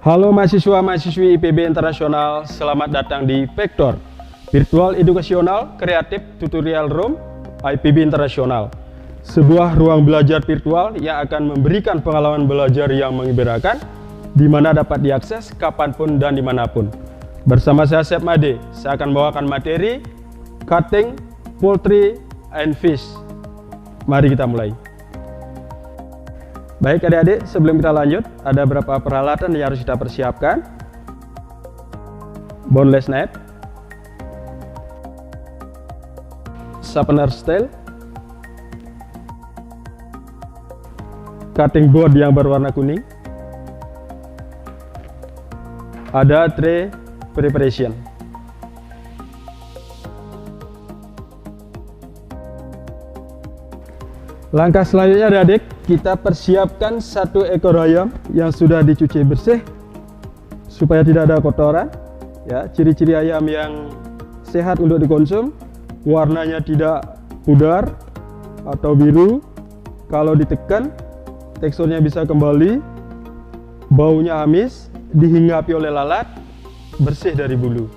Halo mahasiswa-mahasiswi IPB Internasional, selamat datang di Vektor, Virtual Educational Creative Tutorial Room IPB Internasional. Sebuah ruang belajar virtual yang akan memberikan pengalaman belajar yang menggembirakan, di mana dapat diakses kapanpun dan dimanapun. Bersama saya Chef Made, saya akan membawakan materi Cutting Poultry and Fish. Mari kita mulai. Baik adik-adik, sebelum kita lanjut, ada beberapa peralatan yang harus kita persiapkan. Boneless knife, sharpener steel, cutting board yang berwarna kuning, ada tray preparation. Langkah selanjutnya adik-adik, kita persiapkan satu ekor ayam yang sudah dicuci bersih supaya tidak ada kotoran. Ya, ciri-ciri ayam yang sehat untuk dikonsum, warnanya tidak pudar atau biru. Kalau ditekan, teksturnya bisa kembali, baunya amis, dihinggapi oleh lalat, bersih dari bulu.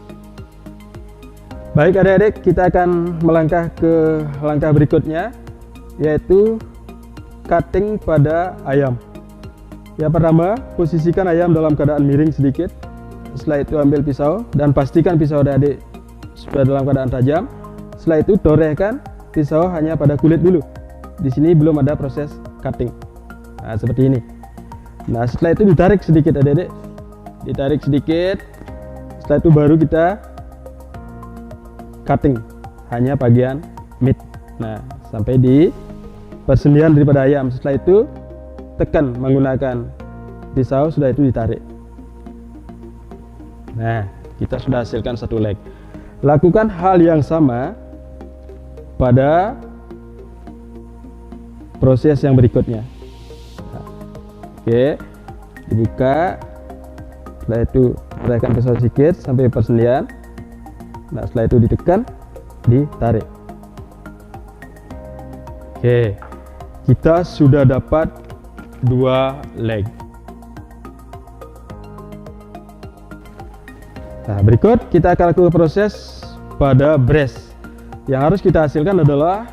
Baik adik-adik, kita akan melangkah ke langkah berikutnya, yaitu cutting pada ayam. Yang pertama, posisikan ayam dalam keadaan miring sedikit. Setelah itu ambil pisau dan pastikan pisau adik-adik sudah dalam keadaan tajam. Setelah itu torehkan pisau hanya pada kulit dulu. Di sini belum ada proses cutting. Nah, seperti ini. Nah, setelah itu ditarik sedikit adik-adik. Ditarik sedikit. Setelah itu baru kita cutting hanya bagian meat. Nah, sampai di persendian daripada ayam. Setelah itu tekan menggunakan pisau, sudah itu ditarik. Nah, kita sudah hasilkan satu leg. Lakukan hal yang sama pada proses yang berikutnya. Nah, oke, dibuka. Setelah itu tekan pisau sedikit sampai persendian. Nah, setelah itu ditekan, ditarik. Oke, kita sudah dapat dua leg. Nah, berikut kita akan lakukan proses pada breast. Yang harus kita hasilkan adalah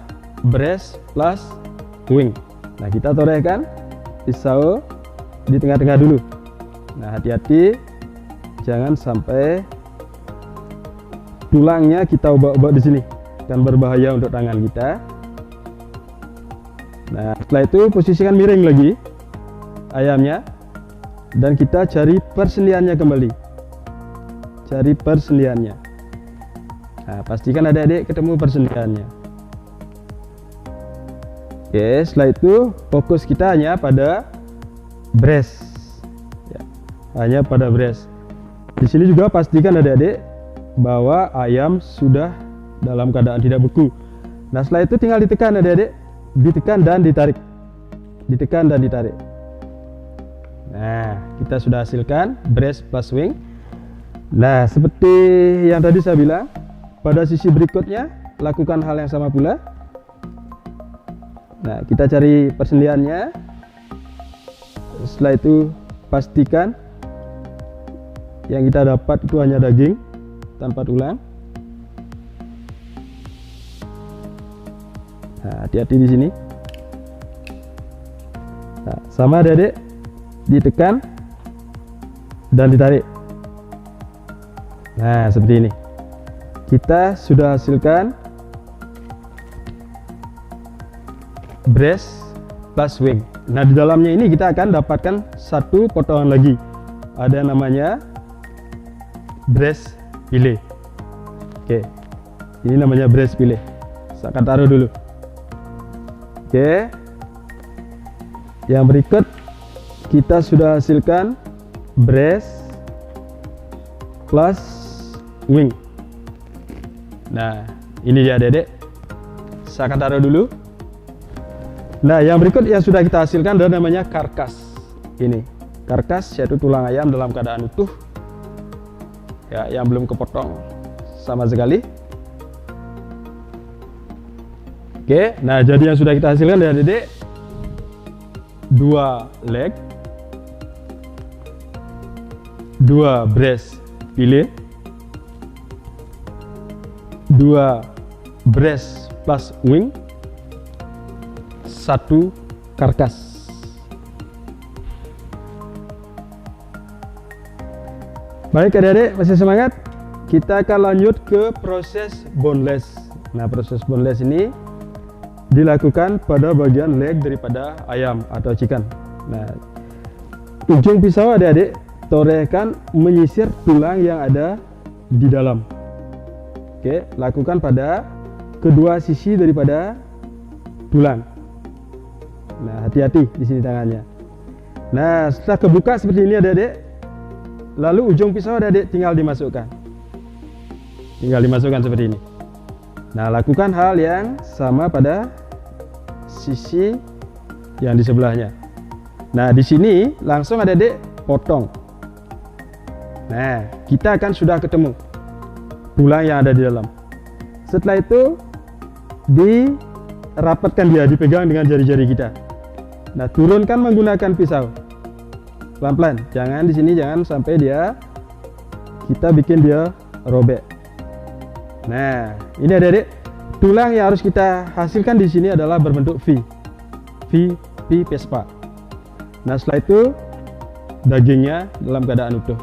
breast plus wing. Nah, kita torehkan pisau di tengah-tengah dulu. Nah, hati-hati jangan sampai tulangnya kita ubah-ubah di sini, kan berbahaya untuk tangan kita. Nah, setelah itu posisikan miring lagi ayamnya dan kita cari persendiannya kembali. Cari persendiannya. Nah, pastikan adik-adik ketemu persendiannya. Oke, setelah itu fokus kita hanya pada breast. Ya, hanya pada breast. Di sini juga pastikan adik-adik bahwa ayam sudah dalam keadaan tidak beku. Nah, setelah itu tinggal ditekan adik-adik. Ditekan dan ditarik, ditekan dan ditarik. Nah, kita sudah hasilkan breast plus wing. Nah, seperti yang tadi saya bilang, pada sisi berikutnya lakukan hal yang sama pula. Nah, kita cari persendiannya. Setelah itu pastikan yang kita dapat itu hanya daging tanpa tulang. Nah, hati-hati di sini. Nah, sama adik-adik, ditekan dan ditarik. Nah, seperti ini. Kita sudah hasilkan breast plus wing. Nah, di dalamnya ini kita akan dapatkan satu potongan lagi. Ada namanya breast fillet. Oke, ini namanya breast fillet. Saya akan taruh dulu. Oke, yang berikut kita sudah hasilkan breast plus wing. Nah, ini dia adik-adik. Saya akan taruh dulu. Nah, yang berikut yang sudah kita hasilkan adalah namanya karkas. Ini karkas, yaitu tulang ayam dalam keadaan utuh, ya, yang belum kepotong sama sekali. Oke, nah jadi yang sudah kita hasilkan dari adik-adik 2 leg 2 brace file, 2 brace plus wing, 1 karkas. Baik adik-adik, masih semangat? Kita akan lanjut ke proses boneless. Nah, proses boneless ini dilakukan pada bagian leg daripada ayam atau chicken. Nah, ujung pisau adik-adik torehkan menyisir tulang yang ada di dalam. Oke, lakukan pada kedua sisi daripada tulang. Nah, hati-hati di sini tangannya. Nah, setelah kebuka seperti ini adik-adik, lalu ujung pisau adik-adik tinggal dimasukkan. Tinggal dimasukkan seperti ini. Nah, lakukan hal yang sama pada sisi yang di sebelahnya. Nah, di sini langsung adik-adik potong. Nah, kita akan sudah ketemu tulang yang ada di dalam. Setelah itu dirapatkan dia, dipegang dengan jari-jari kita. Nah, turunkan menggunakan pisau. Pelan-pelan, jangan di sini, jangan sampai kita bikin dia robek. Nah, ini adik-adik, tulang yang harus kita hasilkan di sini adalah berbentuk V Vespa. Nah, setelah itu dagingnya dalam keadaan utuh.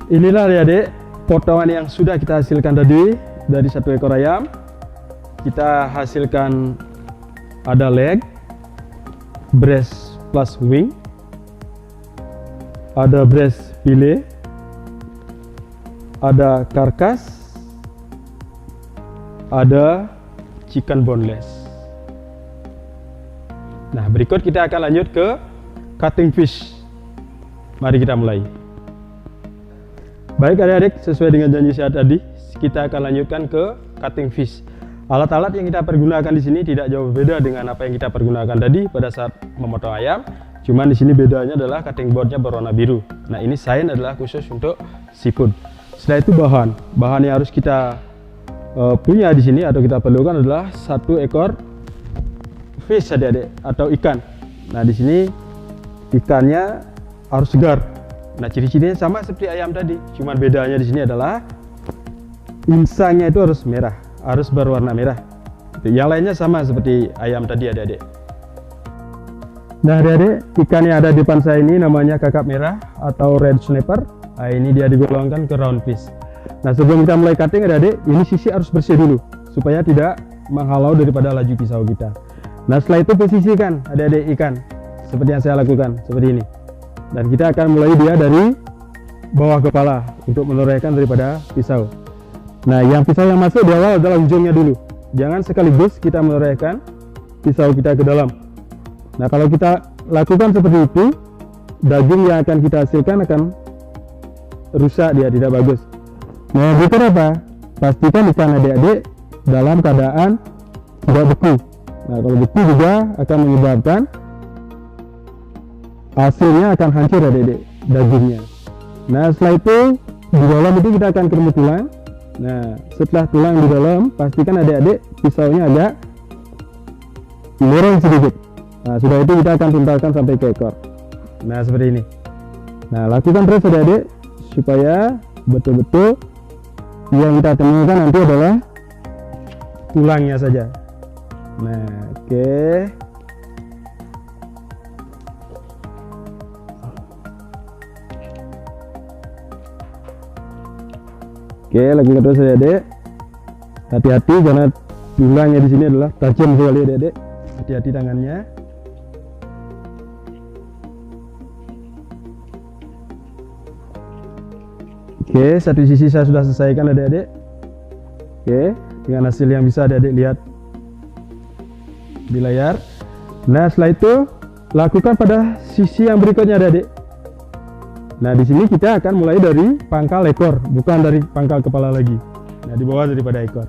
Inilah adik-adik potongan yang sudah kita hasilkan tadi dari 1 ekor ayam. Kita hasilkan ada leg, breast plus wing, ada breast file, ada karkas, ada chicken boneless. Nah, berikut kita akan lanjut ke cutting fish. Mari kita mulai. Baik adik-adik, sesuai dengan janji saya tadi, kita akan lanjutkan ke cutting fish. Alat-alat yang kita pergunakan di sini tidak jauh beda dengan apa yang kita pergunakan tadi pada saat memotong ayam. Cuman di sini bedanya adalah cutting boardnya berwarna biru. Nah, ini sign adalah khusus untuk seafood. Setelah itu bahan yang harus kita punya di sini atau kita perlukan adalah 1 ekor fish adik-adik atau ikan. Nah, di sini ikannya harus segar. Nah, ciri-cirinya sama seperti ayam tadi. Cuman bedanya di sini adalah insangnya itu harus merah. Harus berwarna merah. Yang lainnya sama seperti ayam tadi adik-adik. Nah adik-adik, ikan yang ada di depan saya ini namanya kakap merah atau red snapper. Nah, ini dia digolongkan ke round fish. Nah, sebelum kita mulai cutting adik-adik, ini sisi harus bersih dulu supaya tidak menghalau daripada laju pisau kita. Nah, setelah itu posisikan adik-adik ikan seperti yang saya lakukan, seperti ini. Dan kita akan mulai dia dari bawah kepala untuk menorehkan daripada pisau. Nah, yang pisau yang masuk di awal adalah ujungnya dulu. Jangan sekaligus kita menorehkan pisau kita ke dalam. Nah, kalau kita lakukan seperti itu, daging yang akan kita hasilkan akan rusak, dia tidak bagus. Nah, berikut apa? Pastikan ikan adik-adik dalam keadaan tidak beku. Nah, kalau beku juga akan menyebabkan hasilnya akan hancur adik-adik, dagingnya. Nah, setelah itu di dalam itu kita akan ketemu tulang. Nah, setelah tulang di dalam, pastikan adik-adik pisaunya agak lorong sedikit. Nah, sudah itu kita akan tuntaskan sampai ke ekor. Nah, seperti ini. Nah, lakukan terus adik-adik supaya betul-betul yang kita temukan nanti adalah tulangnya saja. Nah, oke. Oke, lakukan terus adik-adik. Hati-hati karena tulangnya di sini adalah tajam sekali adik-adik. Hati-hati tangannya. Oke, satu sisi saya sudah selesaikan adik-adik. Oke, dengan hasil yang bisa adik-adik lihat di layar. Nah, setelah itu lakukan pada sisi yang berikutnya adik-adik. Nah, di sini kita akan mulai dari pangkal ekor, bukan dari pangkal kepala lagi. Nah, di bawah daripada ekor.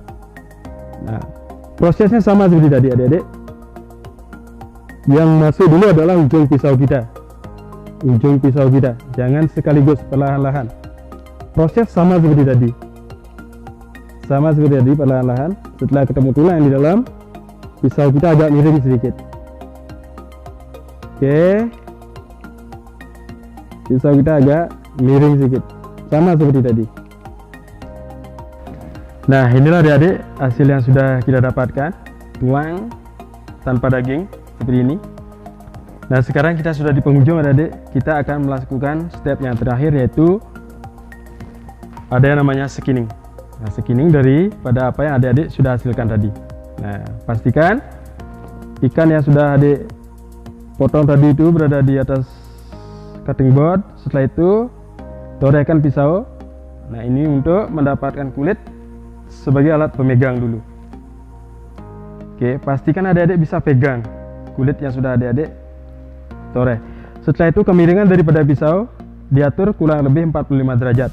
Nah, prosesnya sama seperti tadi adik-adik. Yang masuk dulu adalah ujung pisau kita. Ujung pisau kita. Jangan sekaligus, perlahan-lahan. Proses sama seperti tadi. Sama seperti tadi, perlahan-lahan. Setelah ketemu tulang di dalam, pisau kita agak miring sedikit. Oke. pisau kita agak miring sedikit, sama seperti tadi. Nah, inilah adik-adik hasil yang sudah kita dapatkan, tulang tanpa daging seperti ini. Nah, sekarang kita sudah di penghujung adik-adik, kita akan melakukan step yang terakhir, yaitu ada yang namanya skinning. Nah, skinning daripada apa yang adik-adik sudah hasilkan tadi. Nah, pastikan ikan yang sudah adik potong tadi itu berada di atas cutting board. Setelah itu torehkan pisau. Nah, ini untuk mendapatkan kulit sebagai alat pemegang dulu. Oke, pastikan adik-adik bisa pegang kulit yang sudah adik-adik toreh. Setelah itu kemiringan daripada pisau diatur kurang lebih 45 derajat.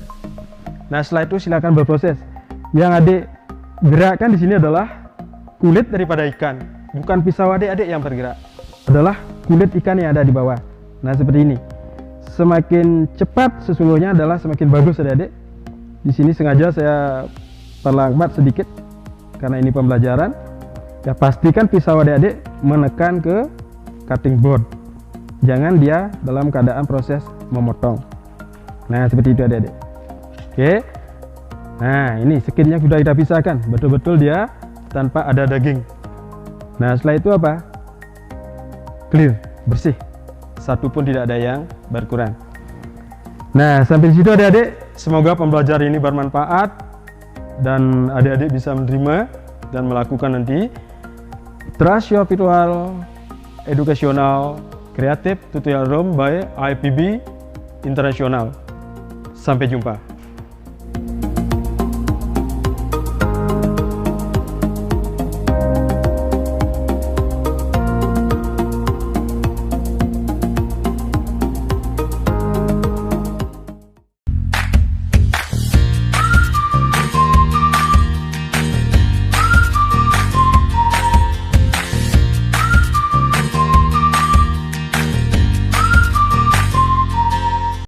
Nah, setelah itu silakan berproses. Yang adik gerakkan di sini adalah kulit daripada ikan, bukan pisau adik-adik yang bergerak, adalah kulit ikan yang ada di bawah. Nah, seperti ini. Semakin cepat sesungguhnya adalah semakin bagus adik-adik. Di sini sengaja saya perlambat sedikit karena ini pembelajaran. Ya, pastikan pisau adik-adik menekan ke cutting board. Jangan dia dalam keadaan proses memotong. Nah, seperti itu adik-adik. Oke. Nah, ini skinnya sudah kita pisahkan, betul-betul dia tanpa ada daging. Nah, setelah itu apa? Clear, bersih. Satu pun tidak ada yang berkurang. Nah, sampai di situ adik-adik, semoga pembelajaran ini bermanfaat dan adik-adik bisa menerima dan melakukan nanti Trust Your Virtual Educational Creative Tutorial Room by IPB International. Sampai jumpa.